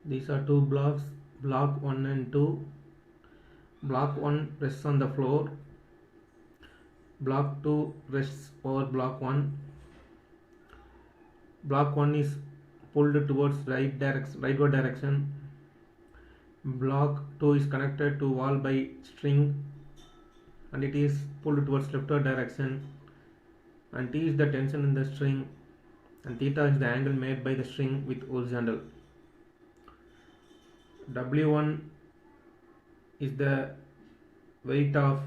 These are two blocks, block 1 and 2. Block 1 rests on the floor, block 2 rests over block 1. Block 1 is pulled towards rightward direction. Block 2 is connected to wall by string and it is pulled towards leftward direction, and T is the tension in the string and theta is the angle made by the string with horizontal. W1 is the weight of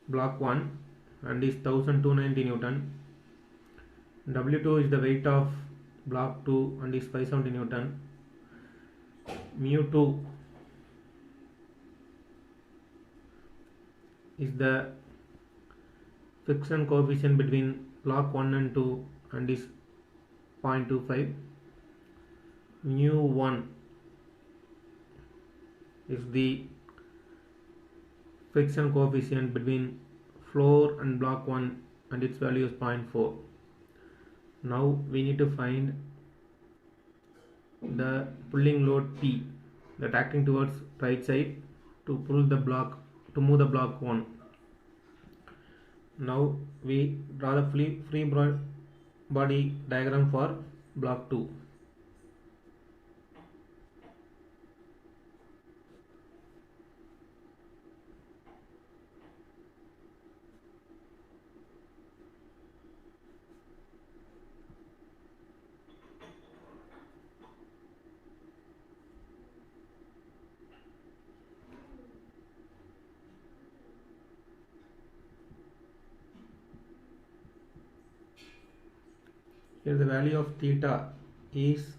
block 1 and is 1290 Newton. W2 is the weight of block 2 and is 570 Newton. Mu2 is the friction coefficient between block 1 and 2 and is 0.25. Mu1 is the friction coefficient between floor and block 1 and its value is 0.4. Now we need to find the pulling load P that acting towards right side to move the block 1. Now we draw the free body diagram for block 2. Here the value of theta is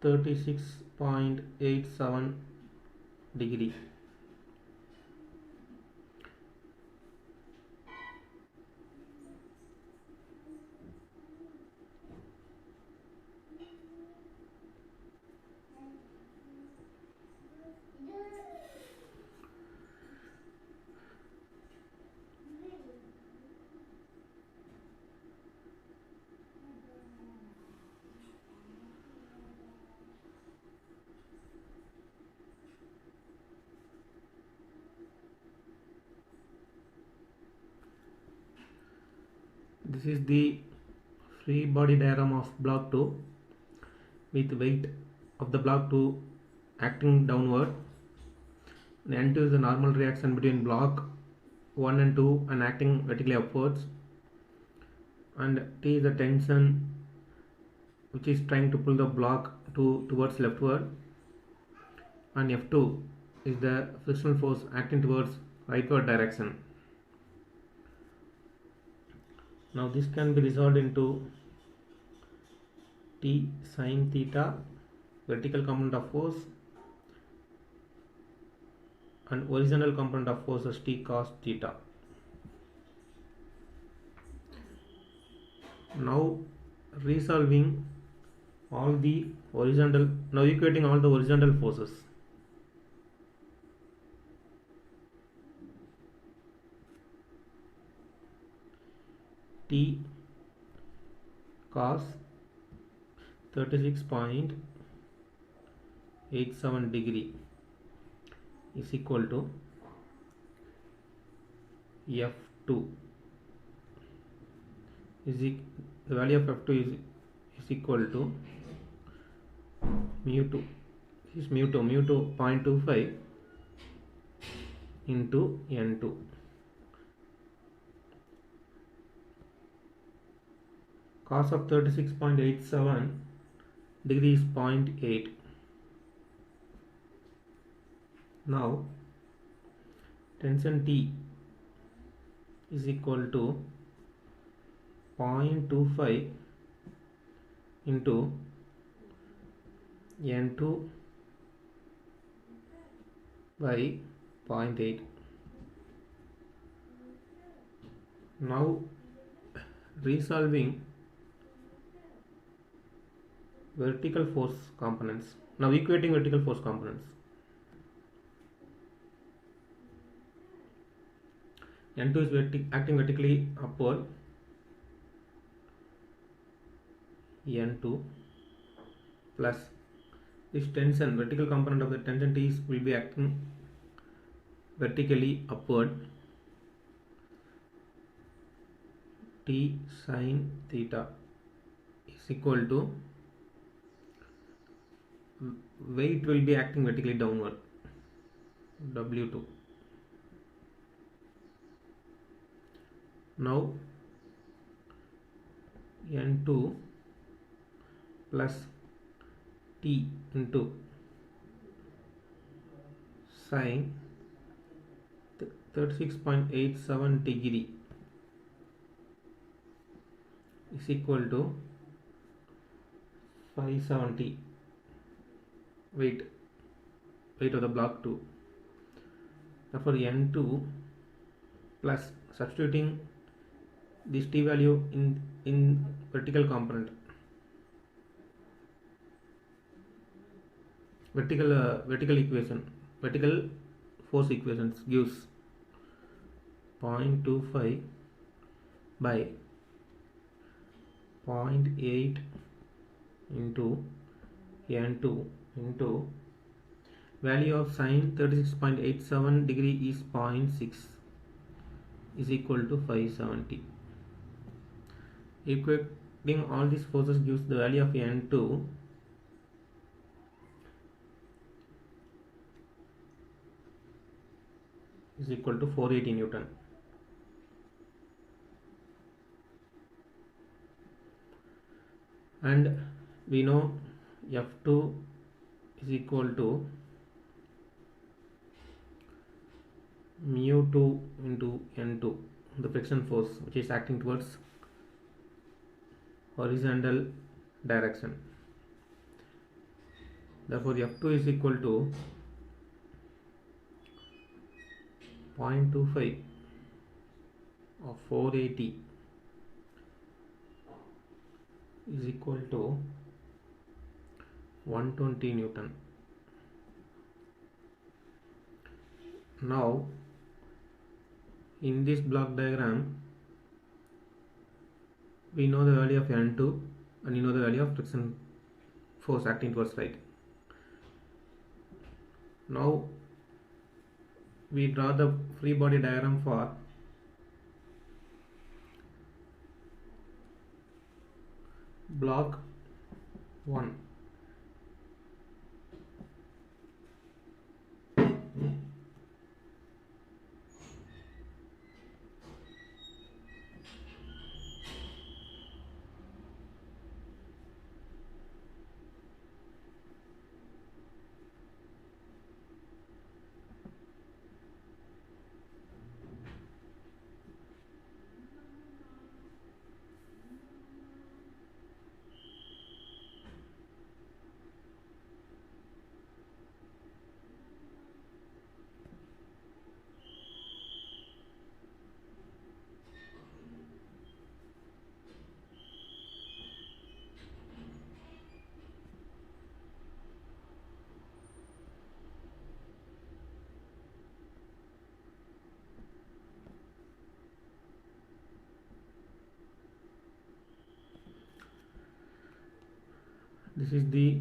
36.87 degree. This is the free body diagram of block 2 with weight of the block 2 acting downward. N2 is the normal reaction between block 1 and 2 and acting vertically upwards, and T is the tension which is trying to pull the block 2 towards leftward, and F2 is the frictional force acting towards rightward direction. Now this can be resolved into T sin theta, vertical component of force, and horizontal component of force as T cos theta. Now equating all the horizontal forces. T cos 36.87 degree is equal to F2 the value of F2 is equal to mu2. This is mu2 0.25 into N2. Cos of 36.87 degree is 0.8. Now tension T is equal to 0.25 into N2 by 0.8. Now resolving vertical force components. Now equating vertical force components. N2 is acting vertically upward. N2 plus this tension, vertical component of the tension T will be acting vertically upward, T sine theta is equal to weight will be acting vertically downward, W2. Now N2 plus T into sine 36.87 degree is equal to 570 weight of the block 2. Therefore N2 plus, substituting this T value in vertical component, vertical equation, vertical force equations gives 0.25 by 0.8 into N2 into value of sine 36.87 degree is 0.6 is equal to 570. Equating all these forces gives the value of N2 is equal to 480 Newton. And we know F2 is equal to mu2 into N2, the friction force which is acting towards horizontal direction. Therefore F2 is equal to 0.25 of 480 is equal to 120 Newton. Now in this block diagram we know the value of N2 and you know the value of friction force acting towards right. Now we draw the free body diagram for block 1. This is the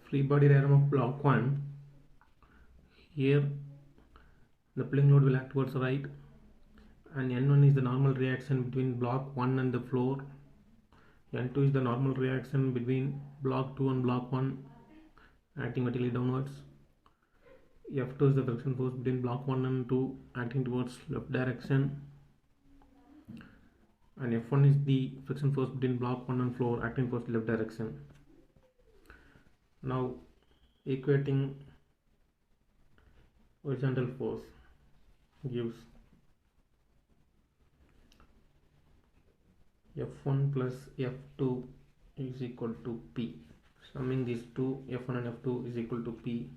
free body diagram of block 1. Here the pulling load will act towards the right, and N1 is the normal reaction between block 1 and the floor. N2 is the normal reaction between block 2 and block 1 acting vertically downwards. F2 is the friction force between block 1 and 2 acting towards left direction, and F1 is the friction force between block 1 and floor acting towards left direction. Now equating horizontal force gives F1 plus F2 is equal to P. Summing these two, F1 and F2 is equal to P.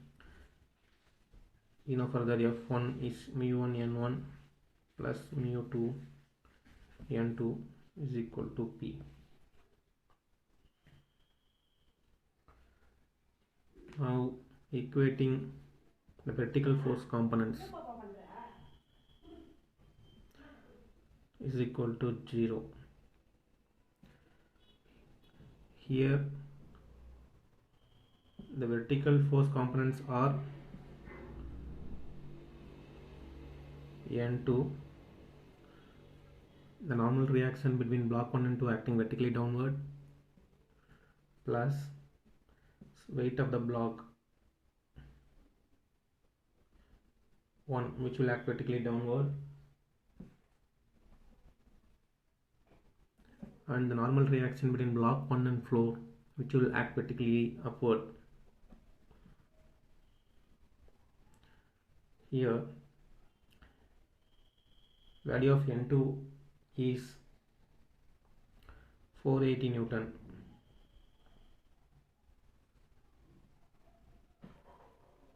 You know further F1 is mu1 N1 plus mu2 N2 is equal to P. Now equating the vertical force components is equal to 0. here the vertical force components are N2, the normal reaction between block 1 and 2 acting vertically downward, plus weight of the block 1 which will act vertically downward, and the normal reaction between block 1 and floor which will act vertically upward. Here value of N2 is 480 Newton.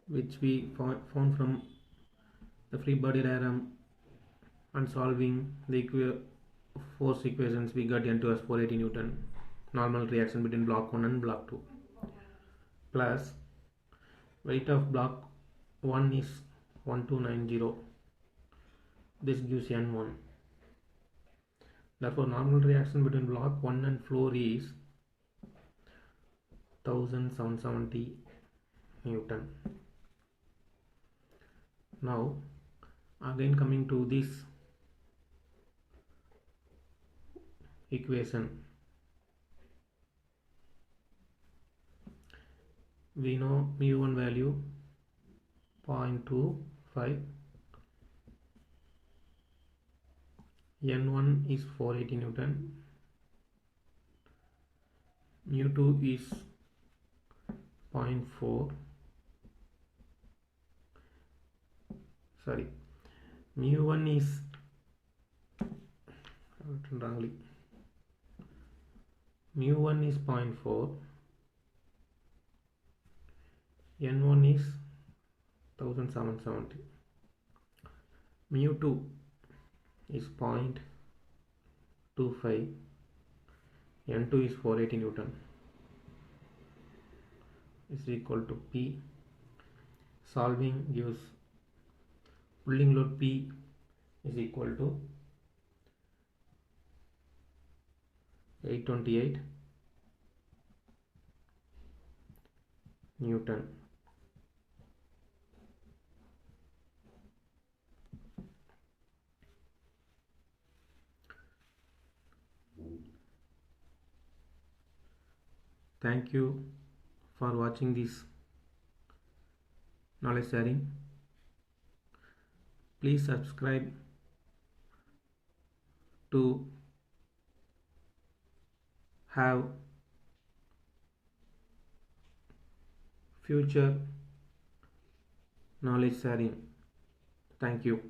Which we found from the free body diagram and solving the force equations. We got N2 as 480 Newton, normal reaction between block 1 and block 2, plus weight of block 1 is 1290. This gives N1. Therefore normal reaction between block 1 and floor is 1770 Newton. Now again coming to this equation, we know mu1 value 0.25, N1 is 480 Newton, mu2 is 0.4, sorry, mu1 is wrongly, mu1 is 0.4, N1 is 1770, mu2 is 0.25, N2 is 480 Newton, is equal to P. Solving gives pulling load P is equal to 828 Newton. Thank you for watching this knowledge sharing. Please subscribe to have future knowledge sharing. Thank you.